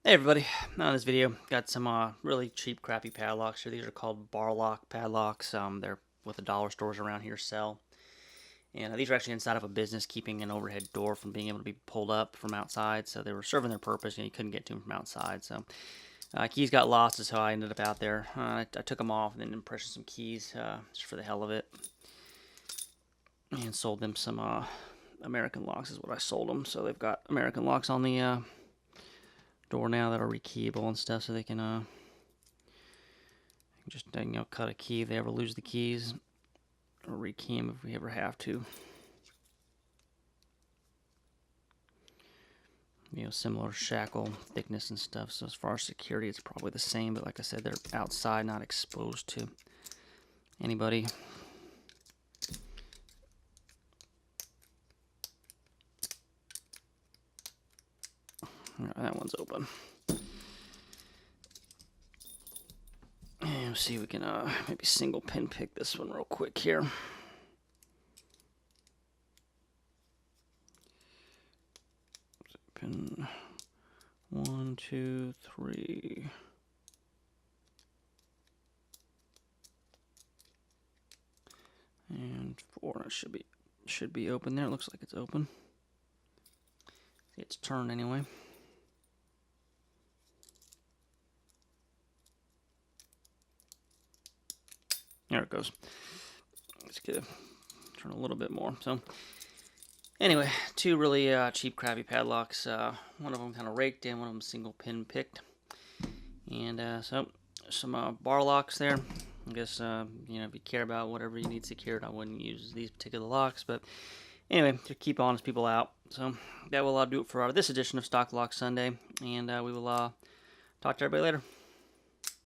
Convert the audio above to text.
Hey everybody, now in this video, got some really cheap, crappy padlocks here. These are called Barlock padlocks. They're what the dollar stores around here sell. And these are actually inside of a business, keeping an overhead door from being able to be pulled up from outside. So they were serving their purpose, and you couldn't get to them from outside. So keys got lost is how I ended up out there. I took them off and then impressed some keys just for the hell of it. And sold them some American locks is what I sold them. So they've got American locks on the door now that are rekeyable and stuff, so they can just cut a key if they ever lose the keys, or rekey them if we ever have to. Similar shackle thickness and stuff. So as far as security, it's probably the same, but like I said, they're outside, not exposed to anybody. That one's open. And we'll see if we can maybe single pin pick this one real quick here. Pin 1, 2, 3. And 4. It should be open there. It looks like it's open. It's turned anyway. There it goes. Let's get turn a little bit more. So anyway, two really cheap, crappy padlocks. One of them kind of raked in, one of them single pin picked. And so some bar locks there. I guess if you care about whatever you need secured, I wouldn't use these particular locks. But anyway, to keep honest people out. So that will do it for this edition of Stock Lock Sunday. And we will talk to everybody later.